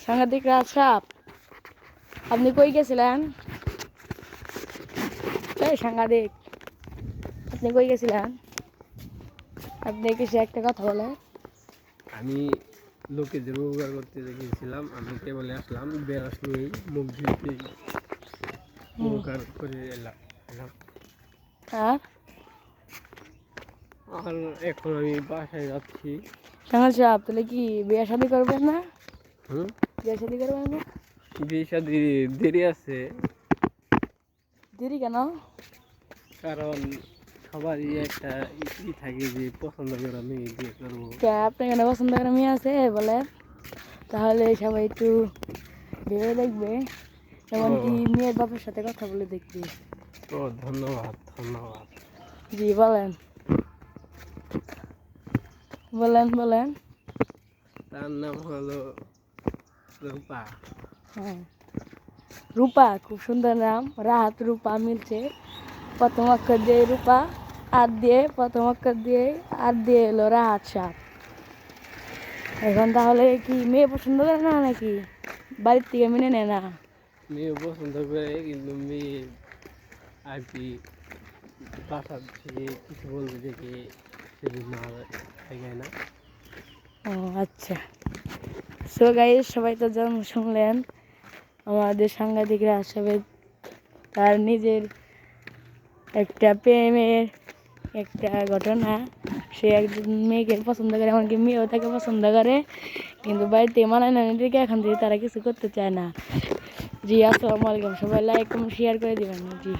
সাংঘাতিক রাজ সাপ, আপনি কই গেছিলেন? এই সাংঘাতিক, আপনি কই গেছিলেন? আপনি কিছু একটা কথা বলেন। আমি লোকেদের উপকার করতে গিয়েছিলাম, আমি কেবল আসলাম বেড়াস নিয়েই মুখ ধুইতে উপকার করে এলাম। আর আর এখন আমি বাসায় যাচ্ছি। সাংঘাতিক সাপ, তাহলে কি বিয়ে শাদি করবেন না? হুম, বিয়ে শাদি করবেন না? বিয়ে শাদি দেরি আছে, দেরি কেন? কারণ সবারই একটা ই থাকে যে পছন্দ করে মেয়ে বিয়ে করবো। আপনি কেন পছন্দ করে মেয়ে আছে বলে? তাহলে সবাই একটু ভেবে দেখবে, এমনকি মেয়ের বাপের সাথে কথা বলে দেখবে। ও ধন্যবাদ ধন্যবাদ। জি বলেন বলেন বলেন। তার নাম হলো রূপা। হ্যাঁ, রূপা খুব সুন্দর নাম, রাহাত রূপা মিলছে। প্রথম অক্ষর দিয়ে রূপা, আর দিয়ে প্রথম অক্ষর দিয়ে আর দিয়ে এলো রাহাত সাপ। এখন তাহলে কি মেয়ে পছন্দ করে না নাকি বাড়ির থেকে মেনে নেয় না? মেয়ে পছন্দ করে, কিন্তু মেয়ে আর কি বাসা থেকে কিছু বলবে দেখে সেদিন না যায় না। ও আচ্ছা। সো গাইস, সবাই তো যেমন শুনলেন আমাদের সাংঘাতিকরা আসবে তার নিজের একটা প্রেমের একটা ঘটনা। সে একজন মেয়েকে পছন্দ করে, এমনকি মেয়েও তাকে পছন্দ করে, কিন্তু বাড়িতে মানায় না এদিকে, এখন থেকে তারা কিছু করতে চায় না। জি আসসালামু আলাইকুম, সবাই লাইক কমেন্ট শেয়ার করে দিবেন। জি।